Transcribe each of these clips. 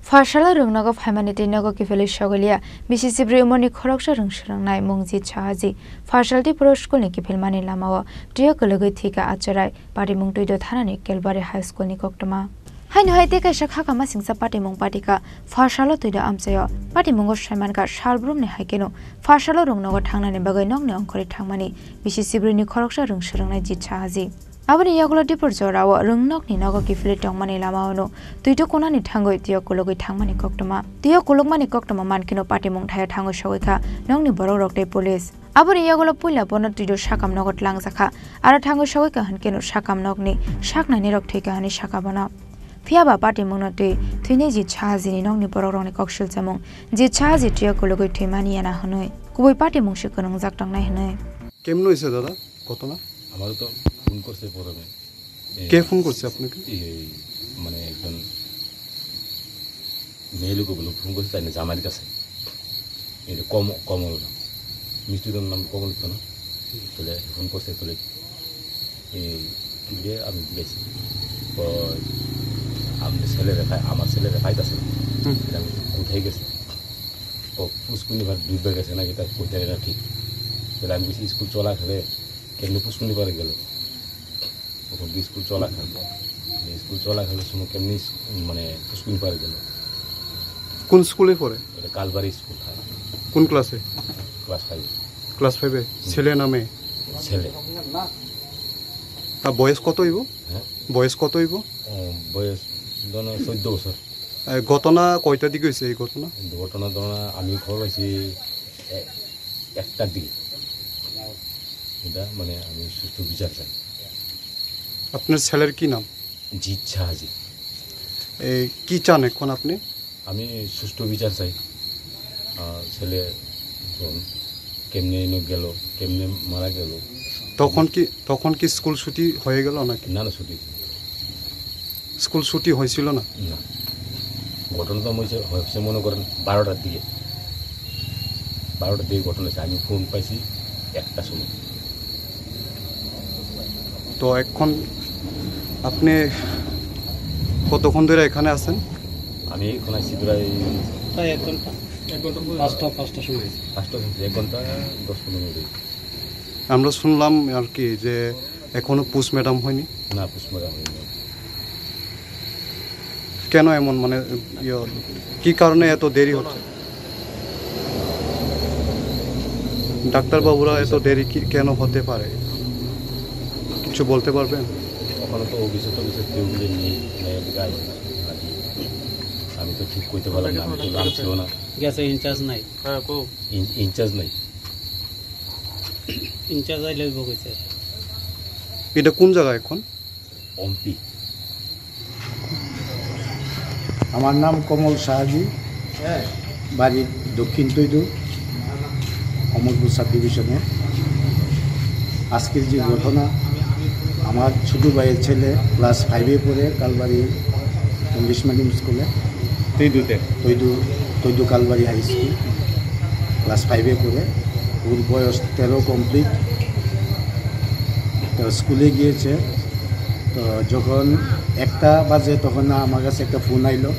Farshala rungnago phaimani nago kifeli shogolia bisisibri umoni khoroksha rungsrangnai mungji chahaji farshalti proskol ni kifilmani lamawa tiyo kologoi thika acharai pari mungtuido thanani kelbari high school ni koktama haino haite ka shakha kama singsa pati mung pati ka farshalo tuida amsayo pati mungo shaiman ka shalbrum ni haikeno farshalo rungnago thangnani bagai nokni ongkhori thangmani bisisibri ni khoroksha rungsrangnai ji chahaji Abani yagulo dipur jorawa rungnok ni nago kifili tongmani lamaono tuito konani thangoi tiyo kologoi thangmani koktoma tiyo kologmani koktoma mankino pati mung thaya thango shogoika nongni borok rokte police Abani yagulo puila bono tuito shakam nogot langjakha ara thango shogoika hankeno shakam nokni shaknani rok theka hani shakabana Fiaba pati mungno tui thuine ji chahaji ni nongni borok rokni kokshil jamung ji chahaji tiyo kologoi thimani yana hanoi kuboi pati mung shikonong jak tongnai hanoi কেমন হইছে দাদা ঘটনা আমার তো phone করছে প্রথমে কে phone করছে আপনাকে মানে একজন মেয়ে লোক বলে ফোন করছে তাই না জামাইয়ের কাছে এটা কমল না মিষ্টির নাম কমল তো না তাহলে ফোন করছে তাহলে আমি দিয়েছি আমার ছেলেরা খাইতেছে আমি কোথায় গেছে ও পুষ্কুনি ভার ডুবে গেছে না এটা কোথায় না ঠিক তাহলে আমি বেশি স্কুল চলা খেলে কেমনি পুষ্কুনি পারে গেল ওখান স্কুল চলা খেলবো স্কুল চলা খেলার সময় কেমনি মানে পুষ্কুনি পারে গেল কোন স্কুলে পড়ে এটা কালবাড়ি স্কুল কোন ক্লাসে ক্লাস 5 ছেলে নামে ছেলে তা বয়স কত হইব হ্যাঁ বয়স কত হইব বয়স ধরো 14 বছর ঘটনা কয়টা দিকে হয়েছে এই ঘটনা ধরো আমি খবর পাইছি একটার দিকে এটা মানে আমি সুষ্ঠু বিচার চাই আপনার ছেলের কি নাম জিৎ শাহাজি কি চান এখন আপনি আমি সুষ্ঠু বিচার চাই ছেলে কেমনে গেল কেমনে মারা গেল তখন কি স্কুল ছুটি হয়ে গেল নাকি না ছুটি স্কুল ছুটি হয়েছিল না না ঘটনাটা হয়েছে মনে করেন 12টার দিকে ঘটনা হয়েছে আমি ফোন পাইছি একটা সময় তো এখন আপনি কতক্ষণ ধরে এখানে আছেন আমি এখন আসছি প্রায় 1 ঘন্টা 5টা সময় 1 ঘন্টা 10-15 মিনিট আমরা শুনলাম আর কি যে এখনো পোস্টমর্টম হয়নি না পোস্টমর্টম হয়নি কেন এমন মানে কি কারণে এত দেরি হচ্ছে ডাক্তার বাবুরা এত দেরি কেন হতে পারে কিছু বলতে পারবেন ওখানে তো অভিযোগ কেউ নেই আমি তো ঠিক করতে পারলাম না আমি তো জানছিও না গেছে ইনচার্জ নাই ইনচার্জ আইলে বকইছে এটা কোন জায়গা এখন অম্পি আমার নাম কমল শাহাজি বাড়ি দক্ষিণ তৈদু অমরপুর সাব ডিভিশনে আজকের যে ঘটনা আমার ছোটো ভাইয়ের ছেলে ক্লাস 5-এ পড়ে কালবাড়ি ইংলিশ মিডিয়াম স্কুলে তৈদু কালবাড়ি হাই স্কুল ক্লাস 5-এ পড়ে ওর বয়স 13 কমপ্লিট তো স্কুলে গিয়েছে তো যখন 1টা বাজে তখন আমার কাছে একটা ফোন আইলো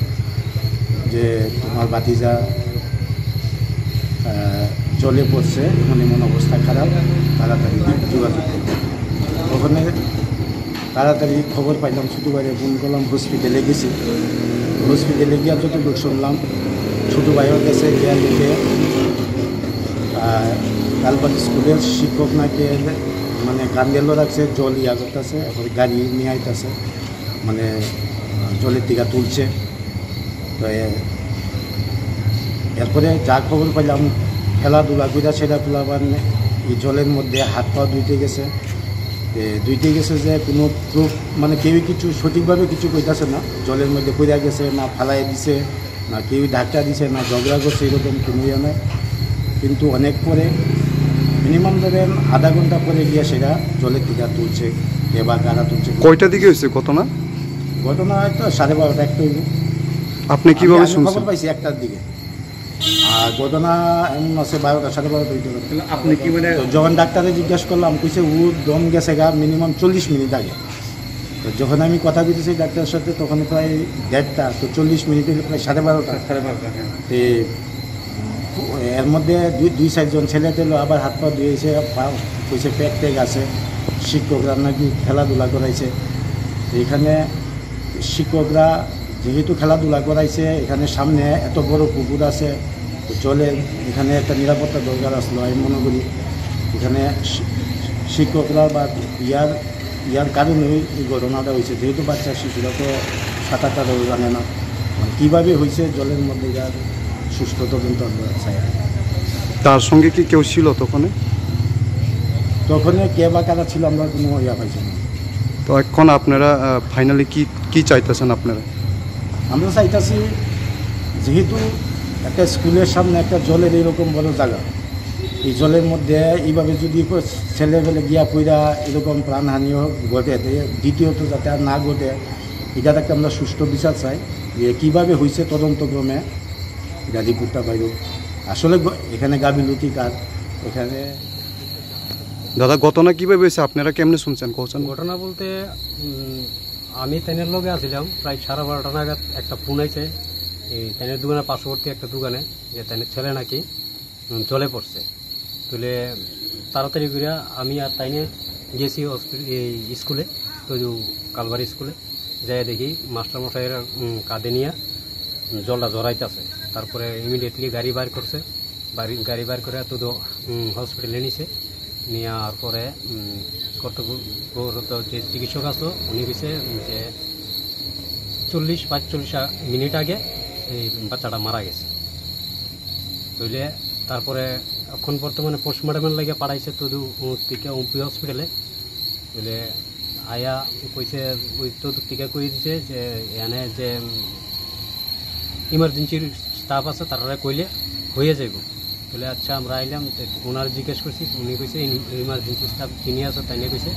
যে তোমার ভাতিজা জলে পড়ছে মানে মন অবস্থা খারাপ তাড়াতাড়ি যোগাযোগ করবে ওখানে তাড়াতাড়ি খবর পাইলাম ছোটো ভাইরে ফোন করলাম হসপিটালে গেছি হসপিটালে গিয়ে যতটুকু শুনলাম ছোটো ভাইয়ের কাছে গিয়া লিখে কালবাড়ি স্কুলের শিক্ষক নাকি মানে কান্দেলও রাখছে জল ইয়া করতেছে এরপরে গাড়ি নিয়ে আইতেছে মানে জলের টিকা তুলছে তো এরপরে যা খবর পাইলাম খেলাধুলা করে সেটা তোলাবার এই জলের মধ্যে হাত পা ধুইতে গেছে যে কোনো প্রুফ মানে কেউই কিছু সঠিকভাবে কিছু কইতাছে না জলের মধ্যে পড়ে গেছে না ফালাই দিছে না কেউই ধাক্কা দিছে না ঝগড়া করছে এরকম কোনো ইয়ে নয় কিন্তু অনেক পরে মিনিমাম ধরেন আধা ঘন্টা পরে গিয়ে সেটা জলের টিকা তুলছে কে বা কারা তুলছে কয়টা দিকে হয়েছে ঘটনা হয়তো 12:30 একটা হইব আপনি কিভাবে শুনছেন খবর পাইছি 1টার দিকে আর ঘটনা এমন আছে 12টা 12:30 হইতে পারে আপনি কি মানে যখন ডাক্তারে জিজ্ঞাসা করলাম কইছে ও দম গেছে গা মিনিমাম 40 মিনিট আগে তো যখন আমি কথা বলতেছি ডাক্তারের সাথে তখন প্রায় 1:30, তো 40 মিনিটের প্রায় 12:30। তো এর মধ্যে দুই চারজন ছেলে দিল, আবার হাত পা ধুয়েছে, কইছে পেট টেক আছে, শিক্ষকরা নাকি খেলাধুলা করাইছে। তো এখানে শিক্ষকরা যেহেতু খেলাধুলা করাইছে, এখানে সামনে এত বড় পুকুর আছে, তো জলে এখানে একটা নিরাপত্তা দরকার আসলো। আমি মনে করি এখানে শিক্ষকরা বা ইয়ার কারণেই এই ঘটনাটা হয়েছে, যেহেতু বাচ্চা শিশুরা তো সাঁতার কাটাও জানে না, মানে কীভাবে হয়েছে জলের মধ্যে যার সুস্থ তদন্ত আমরা চাই। তার সঙ্গে কি কেউ ছিল তখন কে বা কারা ছিল আমরা কোনো ইয়া পাইছি না। তো এখন আপনারা ফাইনালি কি চাইতেছেন আপনারা? আমরা চাইতেছি যেহেতু একটা স্কুলের সামনে একটা জলের এরকম বড় জায়গা, এই জলের মধ্যে এইভাবে যদি ছেলেবেলে গিয়া পইরা এরকম প্রাণহানিও ঘটে, দ্বিতীয়ত যাতে আর না ঘটে, এটাতে একটা আমরা সুষ্ঠু বিচার চাই যে কীভাবে হয়েছে তদন্তক্রমে এটা রিপোর্টটা বাইর। আসলে এখানে গাফিলতি কার এখানে। দাদা ঘটনা কীভাবে হয়েছে আপনারা কেমনে শুনছেন কোচেন? ঘটনা বলতে আমি তেনের লগে আসছিলাম, প্রায় 12:30 নাগাদ একটা ফোন আছে এই তেনের দোকানের পার্শ্ববর্তী একটা দোকানে, যে তেনের ছেলে নাকি জলে পড়ছে। তুলে তাড়াতাড়ি করে আমি আর তাইনে গেছি এই স্কুলে, তো কালবাড়ি স্কুলে যাই দেখি মাস্টারমশাইয়ের কাঁধে নিয়ে জলটা জড়াইতেছে। তারপরে ইমিডিয়েটলি গাড়ি বাইর করছে, গাড়ি বাইর করে তো হসপিটালে নিছে। নেওয়ার পরে কর্তব্যরত যে চিকিৎসক আসলো, উনি বলছে যে 40-45 মিনিট আগে এই বাচ্চাটা মারা গেছে। বুঝলে তারপরে এখন বর্তমানে পোস্টমর্টমের লাগে পাঠাইছে তদু থেকে উমপি হসপিটালে। বুঝলে আয়া কইছে ওই তদু টিকা করে দিছে যে এনে যে ইমার্জেন্সির স্টাফ আছে তারা কইলে হয়ে যাইব। বলে আচ্ছা আমরা আইলাম, ওনার জিজ্ঞেস করছি, উনি কইছে ইমার্জেন্সি স্টাফ যিনি আছে তাই নিয়ে কইছে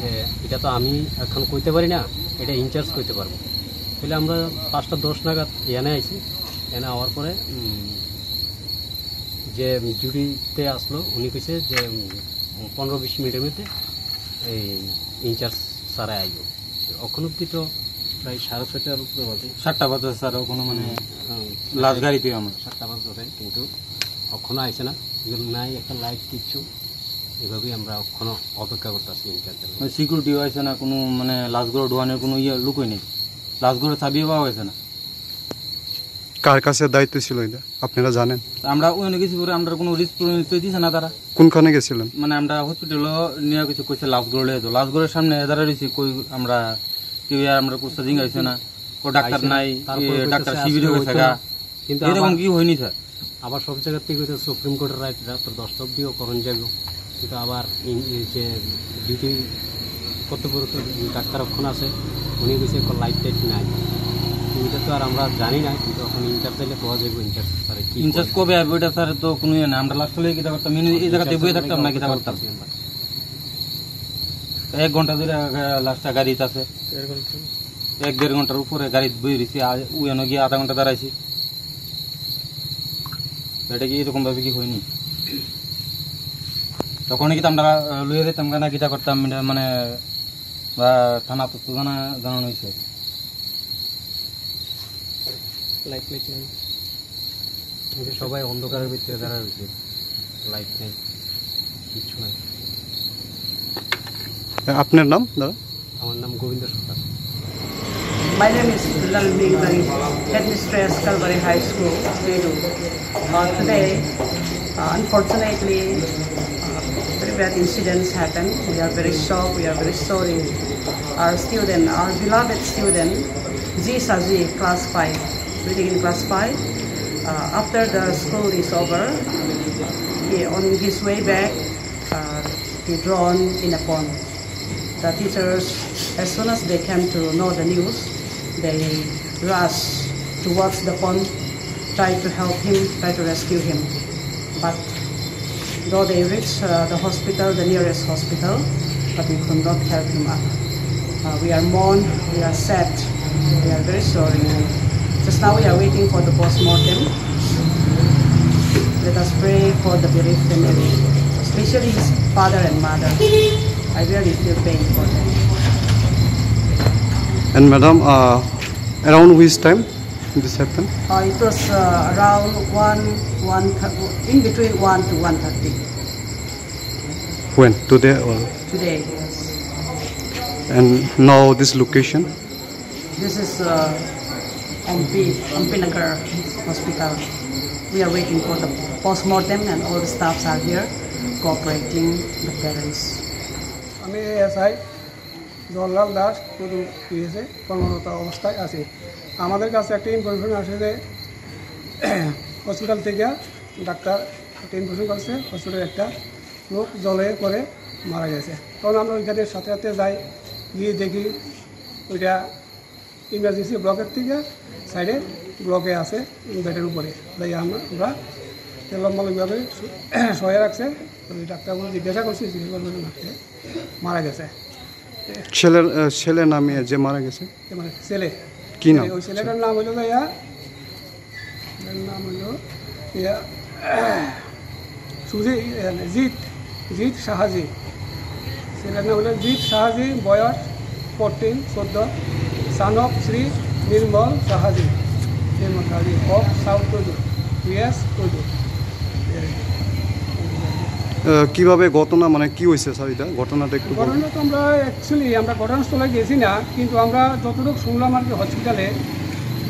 যে এটা তো আমি এখন কইতে পারি না, এটা ইনচার্জ কইতে পারবো। তাহলে আমরা 5:10 নাগাদ এনে আইছি। এনে আওয়ার পরে যে ডিউটিতে আসলো উনি কইছে যে 15-20 মিনিটের মধ্যে এই ইনচার্জ স্যারে আইব। এখন অব্দি তো প্রায় 6:30টার উপরে বাজে, 7টা বাজে স্যার, ওখানে মানে লাস্ট গাড়িতে আমরা 7টা বাজে, কিন্তু এখনো আইসে না, নাই একটা লাইট কিচ্ছু। এভাবেই আমরা এখনো অপেক্ষা করতেছি ইনচার্জের। সিকিউরিটিও আছে না, কোনো মানে লাশগুলো ঢোয়ানোর কোনো লুকই নেই, লাশগুলো চাবিয়ে পাওয়া গেছে না। কার কাছে দায়িত্ব ছিল এটা আপনারা জানেন? আমরা ওখানে গেছি পরে আমরা কোনো রিস্ক দিচ্ছে না তারা। কোনখানে গেছিলেন? মানে আমরা হসপিটালও নিয়ে কিছু কইছে লাশগুলো লেতো, লাশগুলোর সামনে দাঁড়া রয়েছি, কই আমরা কেউ আমরা কোথাও জিঙ্গাইছে না, ও ডাক্তার নাই, ডাক্তার শিবিরে গেছে গা, কিন্তু এরকম কি হয়নি স্যার। আবার সব জায়গার থেকে সুপ্রিম কোর্টের রাইট রাত 10টা অব্দিও করণ যাইব, কিন্তু আবার যে ডিউটি কর্তব্যরত ডাক্তার ওখানে আছে, উনি কইছে লাইট টাইট নাই। এটা তো আর আমরা জানি না, কিন্তু এখন ইনচার্জ দিলে পাওয়া যাবে। ইনচার্জ স্যার কি ইনচার্জ কবে আসবে ওইটা স্যার তো কোনো ইয়ে না। আমরা লাস্ট হলে কিতা করতাম, এই জায়গাতে বয়ে থাকতাম না, কিতা করতাম 1 ঘন্টা ধরে লাস্টটা গাড়িতে আছে, 1-1.5 ঘন্টার উপরে গাড়িতে বয়ে রয়েছি, উয়ানো গিয়ে আধা ঘন্টা দাঁড়াইছি। এটা কি এরকম ভাবে কি হয়নি? তখন কি আমরা লইয়া দিতাম না, কিতা করতাম মানে বা থানা তো জানানো হয়েছে। সবাই অন্ধকারের ভিতরে দাঁড়া রয়েছে, লাইট নেই, কিছু নাই। আপনার নাম দাদা? আমার নাম গোবিন্দ সরকার। My name is Lalmi Bari, Headmistress Calvary High School, Bedu. Today, unfortunately, very bad incidents happened. We are very shocked, we are very sorry. Our student, our beloved student, Ji Saji, class 5, reading in class 5. After the school is over, on his way back, he drowned in a pond. The teachers, as soon as they came to know the news, they rushed towards the pond, tried to help him, tried to rescue him. But though they reached the hospital, the nearest hospital, but we could not help him up. We are mourned, we are sad, we are very sorry. Just now we are waiting for the post-mortem. Let us pray for the bereaved family, especially his father and mother. I really feel pain for them. And madam, around which time this happened? It was around 1, in between 1 to 1:30 When? Today or? today. Yes. And now this location? This is MP Nagar Hospital. We are waiting for the post-mortem and all the staffs are here cooperating the parents. আমি SI Jawaharlal Das পুরো পিএসএ কর্মরত অবস্থায় আছি। আমাদের কাছে একটা information আসে যে হসপিটাল থেকে ডাক্তার একটা ইনফরমেশন করছে হসপিটালে একটা লোক জলে পড়ে মারা গেছে। তখন আমরা ওইখানে সাথে সাথে যাই, গিয়ে দেখি ওইটা ইমার্জেন্সি ব্লকের থেকে সাইডে ব্লকে আছে বেডের উপরে। তাই আমরা লম্বালম্বিভাবে সহায় রাখছে। ওই ডাক্তারগুলো জিজ্ঞাসা করছি, মারা গেছে। ছেলের নামে যে মারা গেছে মানে ছেলে কি নাম? ওই ছেলেটার নাম হলো জিৎ শাহাজি। ছেলের নাম হলো জিৎ শাহাজি, বয়স 14 son of Shri Nirmal Shahaji of south Tudu yes Tudu. কিভাবে ঘটনা মানে কি হয়েছে স্যার? এটা ঘটনাটা একটু ঘটনা তো আমরা অ্যাকচুয়ালি আমরা ঘটনাস্থলে গেছি না, কিন্তু আমরা যতটুকু শুনলাম আর কি হসপিটালে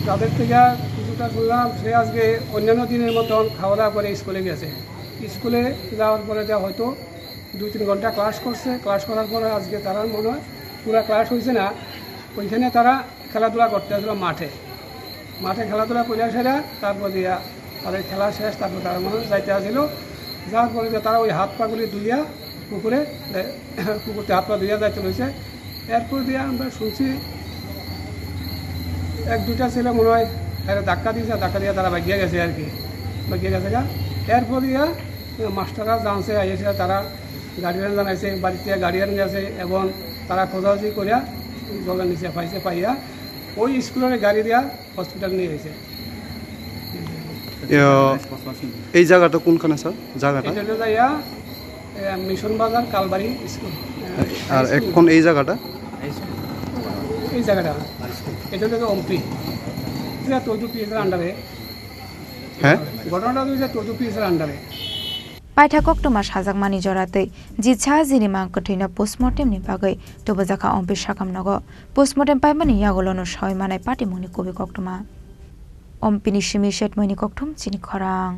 তাদের থেকে কিছুটা শুনলাম সে আজকে অন্যান্য দিনের মতন খাওয়া দাওয়া করে স্কুলে গেছে। স্কুলে যাওয়ার পরে হয়তো 2-3 ঘন্টা ক্লাস করছে। ক্লাস করার পরে আজকে তারা মনে হয় পুরো ক্লাস হয়েছে না, ওইখানে তারা খেলাধুলা করতে আসলো মাঠে খেলাধুলা করে আসে না। তারপর দিয়া তাদের খেলা শেষ, তারপর তারা মনে হয় যাইতে আসছিল। যাওয়ার পরে তারা ওই হাত পাগুলি ধুইয়া পুকুরতে হাত পা ধুইয়া যাইতে রয়েছে। এরপর দিয়া আমরা শুনছি 1-2টা ছেলে মনে হয় ধাক্কা দিয়েছে, ধাক্কা দিয়ে তারা বাগিয়ে গেছে আর কি, বাগিয়ে গেছে গা। এরপর দিয়া মাস্টাররা জানছে, আইসে তারা গার্ডিয়ান জানাইছে, বাড়িতে গার্ডিয়ান গেছে এবং তারা খোঁজাখুঁজি করিয়া জলের নিচে পাইয়া ওই স্কুলের গাড়ি দিয়া হসপিটাল নিয়ে গেছে। এই জায়গাটা কোনখানে স্যার? জায়গাটা এটা যাইয়া মিশন বাজার কালবাড়ি স্কুল। আর এখন এই জায়গাটা এটা হলো অম্পি তৈজু পিএসের আন্ডারে। হ্যাঁ, ঘটনাটা হচ্ছে তৈজু পিএসের আন্ডারে। पाइथा कक्टमा साजाकमानि जरातै जिछा जिनि मांग थैना पोस्टमर्टेम नि बागै तबजाखा अम्पे साकाम नगो पोस्टमर्टेम पाइमानि यागोलनो सय मानाय पार्टी मुनि कबि कक्टमा अम्पिनि सिमि सेट मैनि कक्टम चिनि खरां।